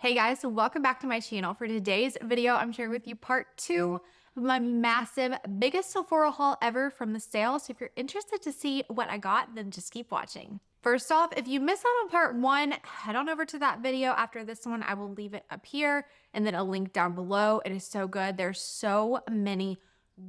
Hey guys, welcome back to my channel. For today's video, I'm sharing with you part 2 of my massive, biggest Sephora haul ever from the sale. So if you're interested to see what I got, then just keep watching. First off, if you missed out on part 1, head on over to that video. After this one, I will leave it up here and then a link down below. It is so good. There's so many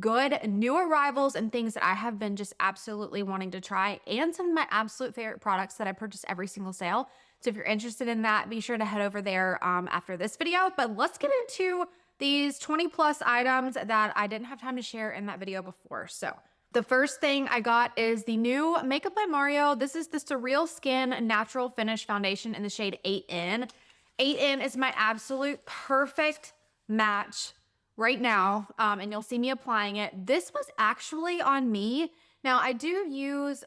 good new arrivals and things that I have been just absolutely wanting to try, and some of my absolute favorite products that I purchase every single sale. So if you're interested in that, be sure to head over there after this video. But let's get into these 20 plus items that I didn't have time to share in that video before. So the first thing I got is the new Makeup by Mario. This is the Surreal Skin Natural Finish Foundation in the shade 8N. 8N is my absolute perfect match right now, and you'll see me applying it. This was actually on me. Now, I do use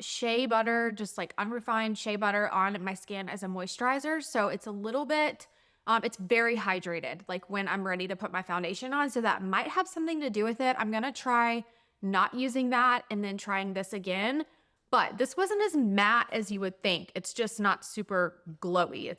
shea butter, just like unrefined shea butter on my skin as a moisturizer. So it's a little bit, it's very hydrated, like when I'm ready to put my foundation on. So that might have something to do with it. I'm going to try not using that and then trying this again. But this wasn't as matte as you would think. It's just not super glowy.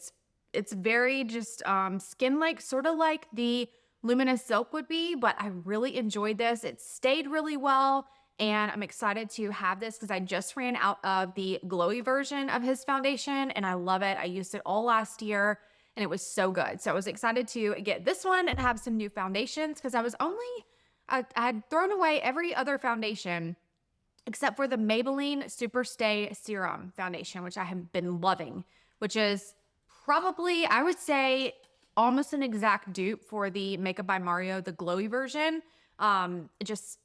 It's very just skin-like, sort of like the Luminous Silk would be, but I really enjoyed this. It stayed really well. And I'm excited to have this because I just ran out of the glowy version of his foundation and I love it. I used it all last year and it was so good. So I was excited to get this one and have some new foundations because I had thrown away every other foundation except for the Maybelline Super Stay Serum foundation, which I have been loving, which is probably, I would say, almost an exact dupe for the Makeup by Mario, the glowy version. Just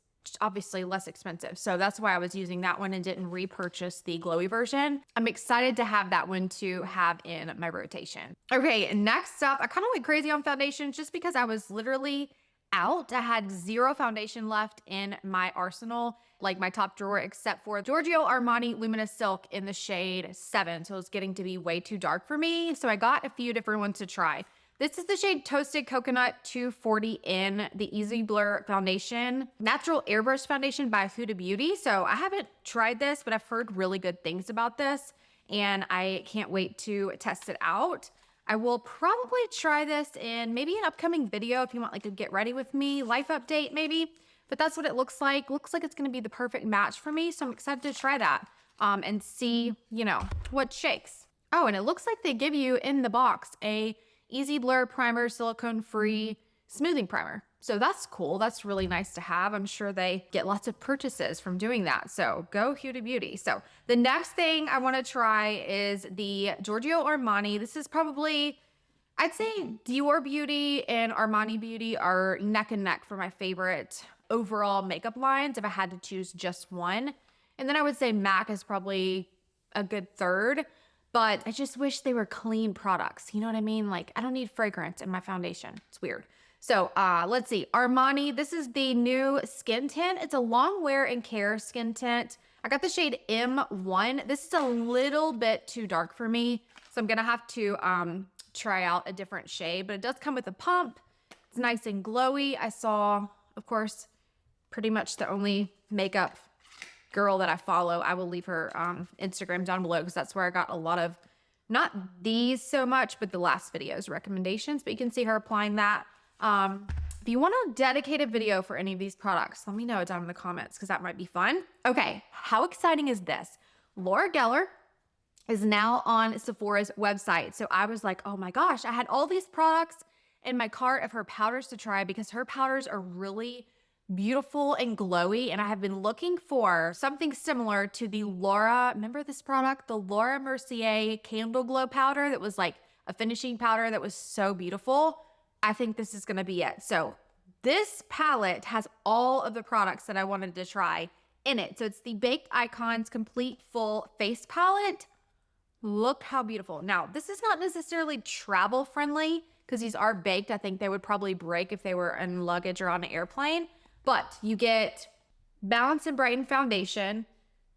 obviously less expensive. So that's why I was using that one and didn't repurchase the glowy version. I'm excited to have that one to have in my rotation. Okay, next up, I kind of went crazy on foundations just because I was literally out. I had zero foundation left in my arsenal, like my top drawer, except for Giorgio Armani Luminous Silk in the shade 7. So it was getting to be way too dark for me. So I got a few different ones to try. This is the shade Toasted Coconut 240 in the Easy Blur Foundation, Natural Airbrush Foundation by Huda Beauty. So I haven't tried this, but I've heard really good things about this and I can't wait to test it out. I will probably try this in maybe an upcoming video if you want like a get ready with me life update maybe, but that's what it looks like. Looks like it's gonna be the perfect match for me. So I'm excited to try that and see, you know, what shakes. Oh, and it looks like they give you in the box a Easy Blur Primer, silicone-free smoothing primer. So that's cool. That's really nice to have. I'm sure they get lots of purchases from doing that. So go Huda Beauty. So the next thing I want to try is the Giorgio Armani. This is probably, I'd say Dior Beauty and Armani Beauty are neck and neck for my favorite overall makeup lines if I had to choose just one. And then I would say MAC is probably a good third. But I just wish they were clean products. You know what I mean? Like, I don't need fragrance in my foundation. It's weird. So let's see. Armani, this is the new skin tint. It's a long wear and care skin tint. I got the shade M1. This is a little bit too dark for me. So I'm going to have to try out a different shade. But it does come with a pump. It's nice and glowy. I saw, of course, pretty much the only makeup girl that I follow. I will leave her Instagram down below because that's where I got a lot of, not these so much, but the last video's recommendations. But you can see her applying that. If you want a dedicated video for any of these products, let me know down in the comments because that might be fun. Okay, how exciting is this? Laura Geller is now on Sephora's website. So I was like, oh my gosh, I had all these products in my cart of her powders to try because her powders are really beautiful and glowy, and I have been looking for something similar to the Laura, remember this product, the Laura Mercier Candle Glow powder that was like a finishing powder that was so beautiful. I think this is going to be it. So this palette has all of the products that I wanted to try in it. So it's the Baked Icons Complete Full Face Palette. Look how beautiful. Now, this is not necessarily travel friendly because these are baked. I think they would probably break if they were in luggage or on an airplane. But you get Balance and Brighten Foundation,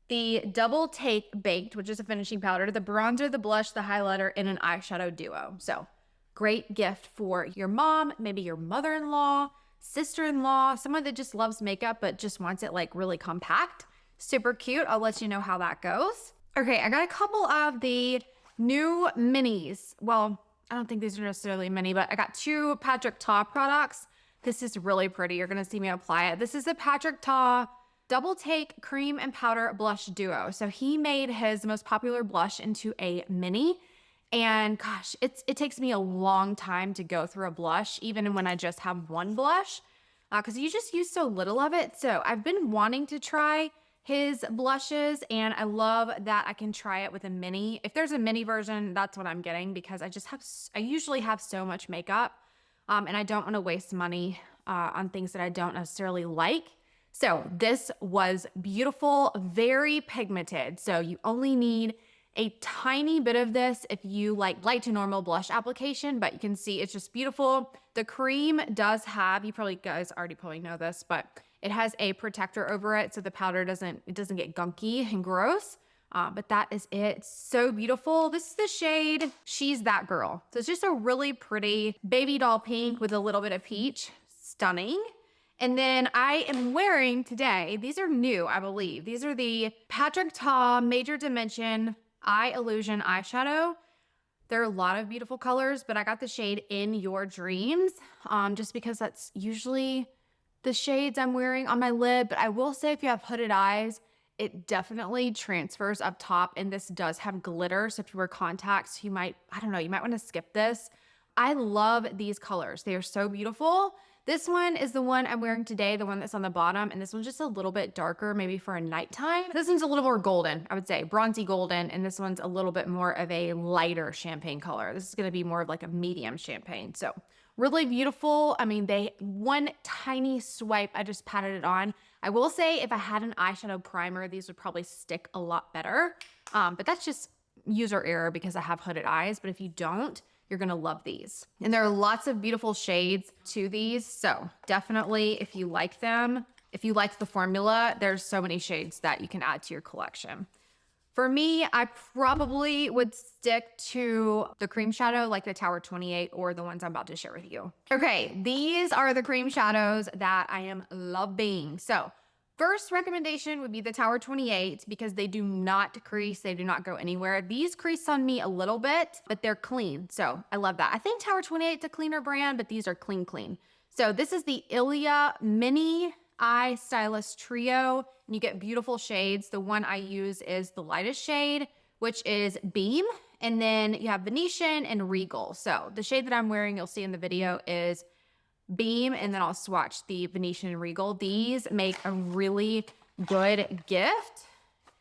the Double Take Baked, which is a finishing powder, the bronzer, the blush, the highlighter, and an eyeshadow duo. So great gift for your mom, maybe your mother-in-law, sister-in-law, someone that just loves makeup but just wants it like really compact. Super cute. I'll let you know how that goes. Okay, I got a couple of the new minis. Well, I don't think these are necessarily mini, but I got 2 Patrick Ta products. This is really pretty. You're gonna see me apply it. This is a Patrick Ta Double Take Cream and Powder Blush Duo. So he made his most popular blush into a mini. And gosh, it takes me a long time to go through a blush, even when I just have one blush, because you just use so little of it. So I've been wanting to try his blushes, and I love that I can try it with a mini. If there's a mini version, that's what I'm getting, because I usually have so much makeup, and I don't want to waste money on things that I don't necessarily like. So this was beautiful, very pigmented. So you only need a tiny bit of this if you like light to normal blush application, but you can see it's just beautiful. The cream does have, you guys already probably know this, but it has a protector over it, so the powder doesn't get gunky and gross. But that is it. It's so beautiful. This is the shade She's That Girl. So it's just a really pretty baby doll pink with a little bit of peach. Stunning. And then I am wearing today, these are new, I believe. These are the Patrick Ta Major Dimension Eye Illusion eyeshadow. There are a lot of beautiful colors, but I got the shade In Your Dreams, just because that's usually the shades I'm wearing on my lid. But I will say, if you have hooded eyes, it definitely transfers up top, and this does have glitter. So if you wear contacts, you might want to skip this. I love these colors. They are so beautiful. This one is the one I'm wearing today, the one that's on the bottom, and this one's just a little bit darker, maybe for a nighttime. This one's a little more golden, I would say, bronzy golden, and this one's a little bit more of a lighter champagne color. This is gonna be more of like a medium champagne. So really beautiful. I mean, one tiny swipe, I just patted it on. I will say, if I had an eyeshadow primer, these would probably stick a lot better, but that's just user error because I have hooded eyes. But if you don't, you're gonna love these. And there are lots of beautiful shades to these. So definitely, if you like them, if you like the formula, there's so many shades that you can add to your collection. For me, I probably would stick to the cream shadow, like the Tower 28 or the ones I'm about to share with you. Okay, these are the cream shadows that I am loving. So first recommendation would be the Tower 28, because they do not crease, they do not go anywhere. These crease on me a little bit, but they're clean, so I love that. I think Tower 28 is a cleaner brand, but these are clean. So this is the Ilia Mini Eye Stylist Trio, and you get beautiful shades. The one I use is the lightest shade, which is Beam, and then you have Venetian and Regal. So the shade that I'm wearing, you'll see in the video, is Beam, and then I'll swatch the Venetian and Regal. These make a really good gift,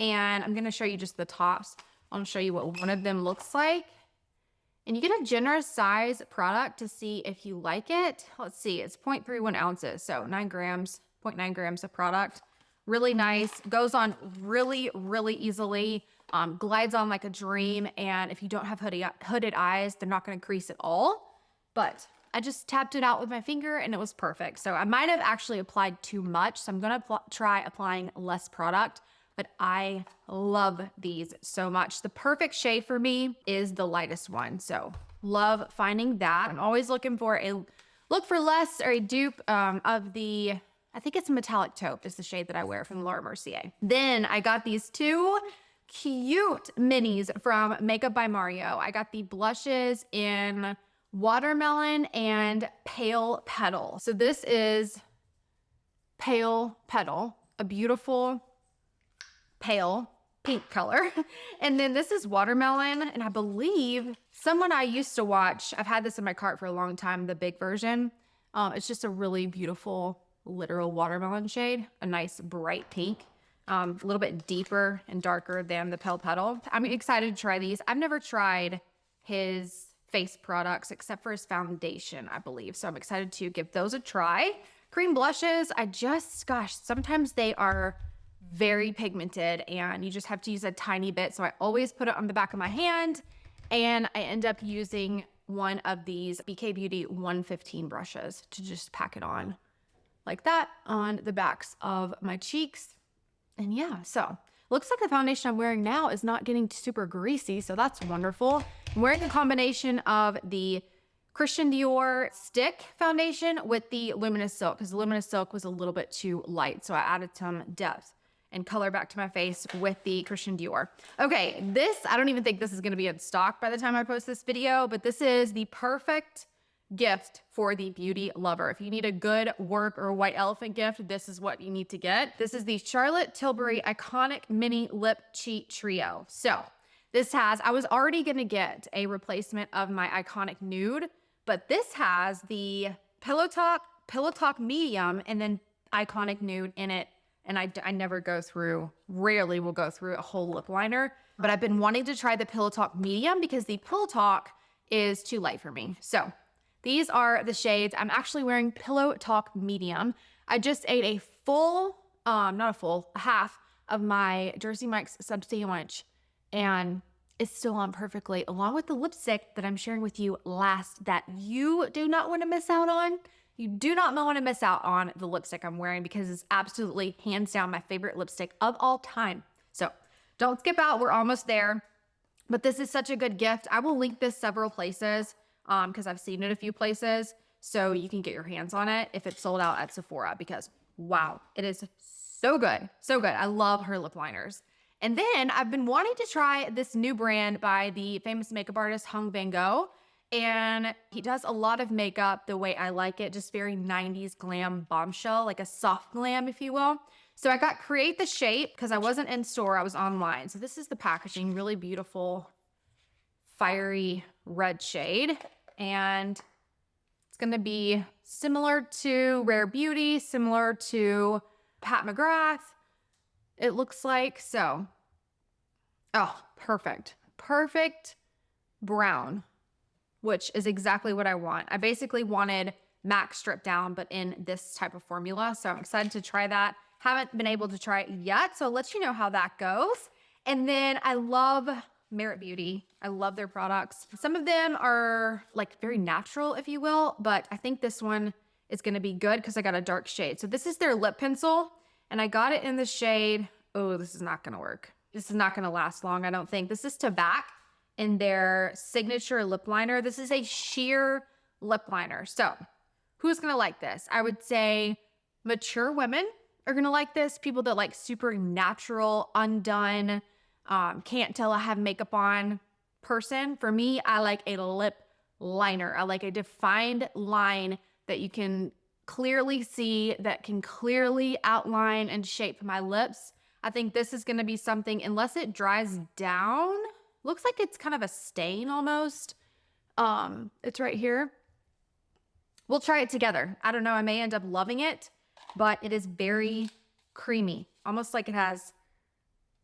and I'm gonna show you just the tops. I'll show you what one of them looks like, and you get a generous size product to see if you like it. Let's see, it's 0.31 ounces, so 9 grams, 0.9 grams of product. Really nice, goes on really easily, glides on like a dream, and if you don't have hooded eyes, they're not gonna crease at all. But I just tapped it out with my finger and it was perfect. So I might have actually applied too much, so I'm gonna try applying less product, but I love these so much. The perfect shade for me is the lightest one, so love finding that. I'm always looking for a look for less, or a dupe of the, I think it's Metallic Taupe is the shade that I wear from Laura Mercier. Then I got these 2 cute minis from Makeup by Mario. I got the blushes in Watermelon and Pale Petal. So this is Pale Petal, a beautiful pale pink color. And then this is Watermelon, and I believe someone I used to watch, I've had this in my cart for a long time, the big version. It's just a really beautiful, literal watermelon shade, a nice bright pink, a little bit deeper and darker than the Pale Petal. I'm excited to try these. I've never tried his face products except for his foundation, I believe. So I'm excited to give those a try. Cream blushes, sometimes they are very pigmented and you just have to use a tiny bit. So I always put it on the back of my hand, and I end up using one of these BK Beauty 115 brushes to just pack it on like that on the backs of my cheeks. And yeah, so looks like the foundation I'm wearing now is not getting super greasy, so that's wonderful. I'm wearing a combination of the Christian Dior stick foundation with the Luminous Silk, because the Luminous Silk was a little bit too light, so I added some depth and color back to my face with the Christian Dior. Okay, this, I don't even think this is gonna be in stock by the time I post this video, but this is the perfect gift for the beauty lover. If you need a good work or white elephant gift, this is what you need to get. This is the Charlotte Tilbury Iconic Mini Lip Cheat Trio. So this has, I was already gonna get a replacement of my Iconic Nude, but this has the Pillow Talk Medium and then Iconic Nude in it. And I never go through, rarely will go through a whole lip liner, but I've been wanting to try the Pillow Talk Medium because the Pillow Talk is too light for me. So these are the shades. I'm actually wearing Pillow Talk Medium. I just ate a full, not a full, a half of my Jersey Mike's sub sandwich, and it's still on perfectly, along with the lipstick that I'm sharing with you last that you do not want to miss out on. You do not want to miss out on the lipstick I'm wearing because it's absolutely hands down my favorite lipstick of all time. So don't skip out. We're almost there, but this is such a good gift. I will link this several places because I've seen it a few places, so you can get your hands on it if it's sold out at Sephora, because wow, it is so good. So good. I love her lip liners. And then I've been wanting to try this new brand by the famous makeup artist Hung Van Gogh. And he does a lot of makeup the way I like it, just very 90s glam bombshell, like a soft glam, if you will. So I got Create the Shape because I wasn't in store, I was online. So this is the packaging, really beautiful, fiery red shade. And it's gonna be similar to Rare Beauty, similar to Pat McGrath, it looks like. So, oh, perfect. Perfect brown, which is exactly what I want. I basically wanted MAC stripped down, but in this type of formula. So I'm excited to try that. Haven't been able to try it yet, so I'll let you know how that goes. And then I love Merit Beauty. I love their products. Some of them are like very natural, if you will, but I think this one is gonna be good because I got a dark shade. So this is their lip pencil, and I got it in the shade, oh, this is not gonna work. This is not gonna last long, I don't think. This is Tabac in their signature lip liner. This is a sheer lip liner. So who's gonna like this? I would say mature women are gonna like this. People that like super natural, undone, can't tell I have makeup on person. For me, I like a lip liner. I like a defined line that you can clearly see, that can clearly outline and shape my lips. I think this is gonna be something, unless it dries down, looks like it's kind of a stain almost. It's right here. We'll try it together. I don't know, I may end up loving it, but it is very creamy, almost like it has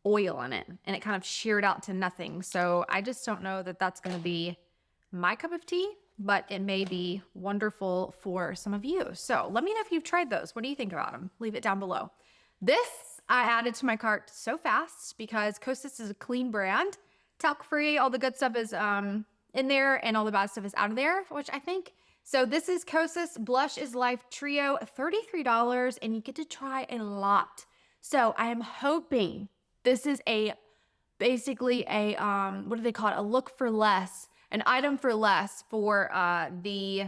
oil in it and it kind of sheared out to nothing. So I just don't know that that's going to be my cup of tea, but it may be wonderful for some of you. So let me know if you've tried those. What do you think about them? Leave it down below. This I added to my cart so fast because Kosas is a clean brand, talc free, all the good stuff is in there and all the bad stuff is out of there, which I think. So this is Kosas Blush is Life Trio, $33, and you get to try a lot. So I am hoping this is basically a, what do they call it? A look for less, an item for less for the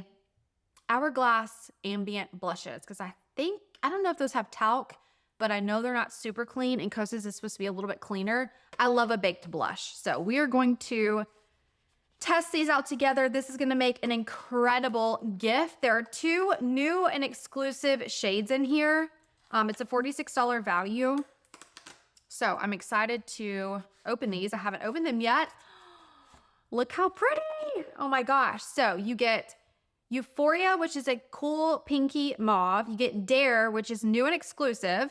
Hourglass Ambient Blushes. Because I don't know if those have talc, but I know they're not super clean, and Kosas is supposed to be a little bit cleaner. I love a baked blush. So we are going to test these out together. This is gonna make an incredible gift. There are two new and exclusive shades in here. It's a $46 value. So I'm excited to open these. I haven't opened them yet. Look how pretty. Oh my gosh. So you get Euphoria, which is a cool pinky mauve. You get Dare, which is new and exclusive.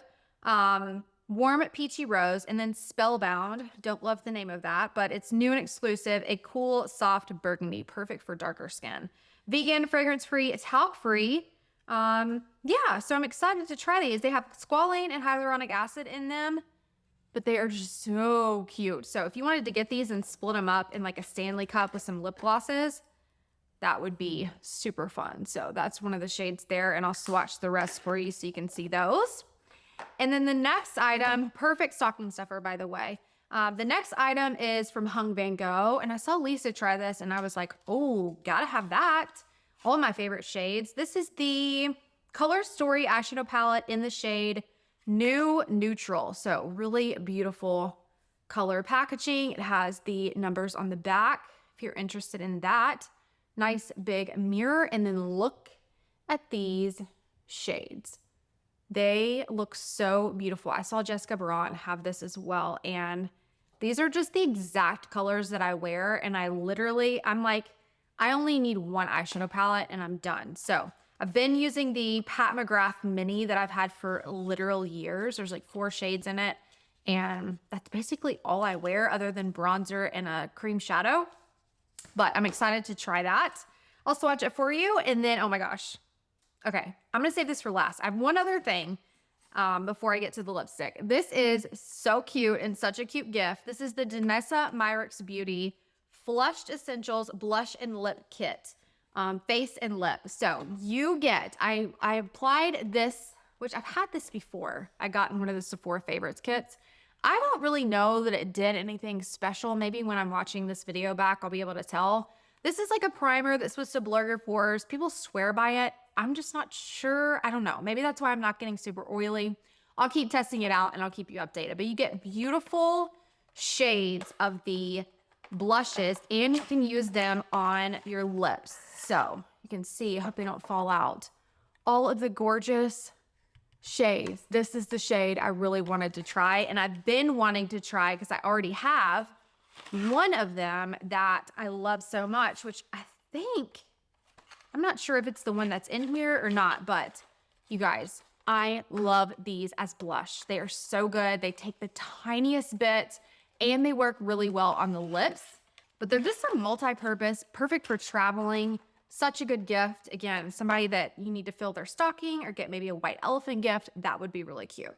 Warm Peachy Rose, and then Spellbound. Don't love the name of that, but it's new and exclusive. A cool, soft burgundy, perfect for darker skin. Vegan, fragrance-free, talc-free. Yeah, so I'm excited to try these. They have squalane and hyaluronic acid in them, but they are just so cute. So if you wanted to get these and split them up in like a Stanley cup with some lip glosses, that would be super fun. So that's one of the shades there, and I'll swatch the rest for you so you can see those. And then the next item, perfect stocking stuffer, by the way. The next item is from Hung Van Gogh, and I saw Lisa try this, and I was like, oh, gotta have that. All of my favorite shades. This is the Color Story eyeshadow palette in the shade new neutral. So really beautiful color packaging. It has the numbers on the back if you're interested in that. Nice big mirror. And then look at these shades. They look so beautiful. I saw Jessica Braun have this as well. And these are just the exact colors that I wear. And I'm like, I only need one eyeshadow palette and I'm done. So I've been using the Pat McGrath Mini that I've had for literal years. There's like 4 shades in it. And that's basically all I wear other than bronzer and a cream shadow. But I'm excited to try that. I'll swatch it for you. And then, oh my gosh. Okay, I'm gonna save this for last. I have one other thing before I get to the lipstick. This is so cute and such a cute gift. This is the Danessa Myricks Beauty Flushed Essentials Blush and Lip Kit, face and lip. So you get, I applied this, which I've had this before. I got in one of the Sephora Favorites kits. I don't really know that it did anything special. Maybe when I'm watching this video back, I'll be able to tell. This is like a primer that's supposed to blur your pores. People swear by it. I'm just not sure. I don't know. Maybe that's why I'm not getting super oily. I'll keep testing it out and I'll keep you updated. But you get beautiful shades of the blushes and you can use them on your lips. So you can see, I hope they don't fall out, all of the gorgeous shades. This is the shade I really wanted to try. And I've been wanting to try because I already have one of them that I love so much, which I think, I'm not sure if it's the one that's in here or not, but you guys, I love these as blush. They are so good. They take the tiniest bit and they work really well on the lips, but they're just a multi-purpose, perfect for traveling. Such a good gift. Again, somebody that you need to fill their stocking or get maybe a white elephant gift, that would be really cute.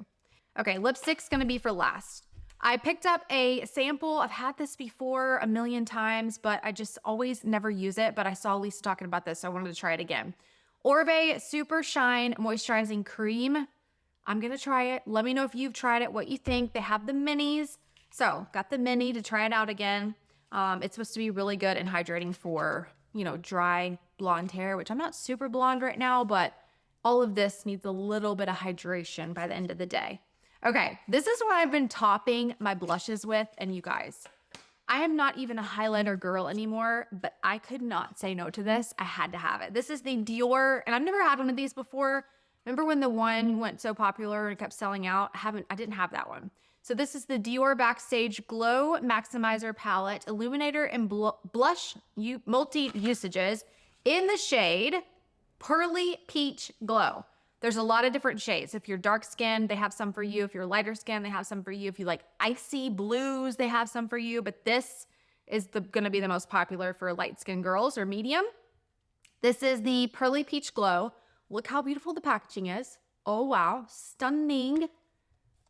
Okay, lipstick's gonna be for last. I picked up a sample. I've had this before a million times, but I just always never use it. But I saw Lisa talking about this, so I wanted to try it again. Orbe Super Shine Moisturizing Cream. I'm going to try it. Let me know if you've tried it, what you think. They have the minis. So got the mini to try it out again. It's supposed to be really good and hydrating for, you know, dry blonde hair, which I'm not super blonde right now, but all of this needs a little bit of hydration by the end of the day. Okay, this is what I've been topping my blushes with, and you guys, I am not even a highlighter girl anymore, but I could not say no to this. I had to have it. This is the Dior, and I've never had one of these before. Remember when the one went so popular and kept selling out? I didn't have that one. So this is the Dior Backstage Glow Maximizer Palette, Illuminator and Blush multi-usages in the shade Pearly Peach Glow. There's a lot of different shades. If you're dark skinned, they have some for you. If you're lighter skinned, they have some for you. If you like icy blues, they have some for you. But this is gonna be the most popular for light skinned girls or medium. This is the Pearly Peach Glow. Look how beautiful the packaging is. Oh, wow, stunning.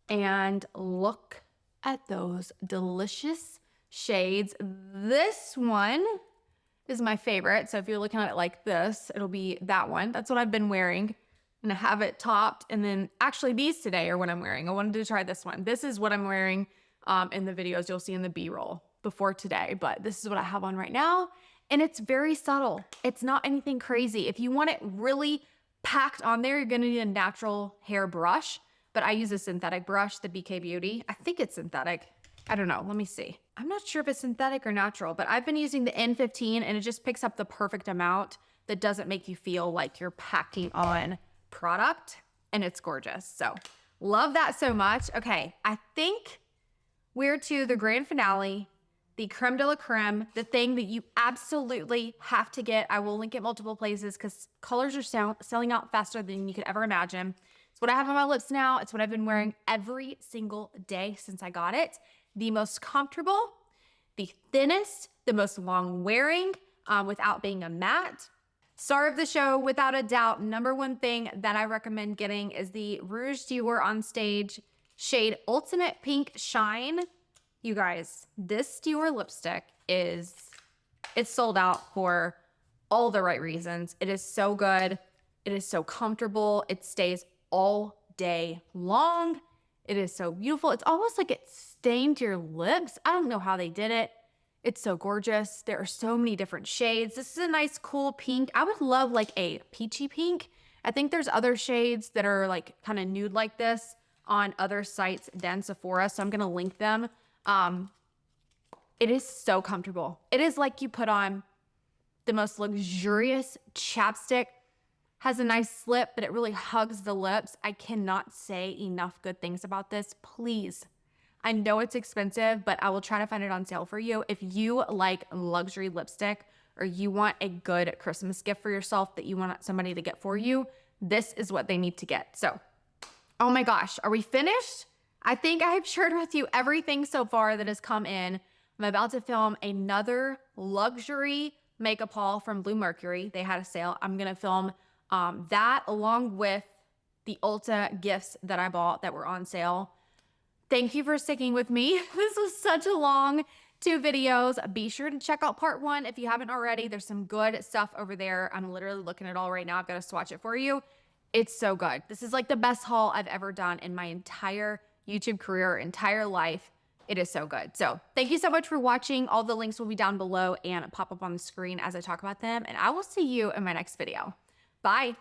And look at those delicious shades. This one is my favorite. So if you're looking at it like this, it'll be that one. That's what I've been wearing. And I have it topped, and then actually these today are what I'm wearing. I wanted to try this one. This is what I'm wearing in the videos you'll see in the B-roll before today, but this is what I have on right now. And it's very subtle. It's not anything crazy. If you want it really packed on there, you're gonna need a natural hair brush, but I use a synthetic brush, the BK Beauty. I think it's synthetic. I don't know, let me see. I'm not sure if it's synthetic or natural, but I've been using the N15 and it just picks up the perfect amount that doesn't make you feel like you're packing on product, and it's gorgeous. So love that so much. Okay, I think we're to the grand finale, the creme de la creme, the thing that you absolutely have to get. I will link it multiple places because colors are selling out faster than you could ever imagine. It's what I have on my lips now. It's what I've been wearing every single day since I got it. The most comfortable, the thinnest, the most long wearing without being a matte. Star of the show, without a doubt, number one thing that I recommend getting is the Rouge Dior On Stage shade Ultimate Pink Shine. You guys, this Dior lipstick it's sold out for all the right reasons. It is so good. It is so comfortable. It stays all day long. It is so beautiful. It's almost like it stained your lips. I don't know how they did it. It's so gorgeous. There are so many different shades. This is a nice, cool pink. I would love like a peachy pink. I think there's other shades that are like kind of nude like this on other sites than Sephora, so I'm gonna link them. It is so comfortable. It is like you put on the most luxurious chapstick, has a nice slip, but it really hugs the lips. I cannot say enough good things about this. Please, I know it's expensive, but I will try to find it on sale for you. If you like luxury lipstick or you want a good Christmas gift for yourself that you want somebody to get for you, this is what they need to get. So, oh my gosh, are we finished? I think I have shared with you everything so far that has come in. I'm about to film another luxury makeup haul from Bluemercury. They had a sale. I'm gonna film that along with the Ulta gifts that I bought that were on sale. Thank you for sticking with me. This was such a long 2 videos. Be sure to check out part 1 if you haven't already. There's some good stuff over there. I'm literally looking at it all right now. I've got to swatch it for you. It's so good. This is like the best haul I've ever done in my entire YouTube career, entire life. It is so good. So thank you so much for watching. All the links will be down below and pop up on the screen as I talk about them. And I will see you in my next video. Bye.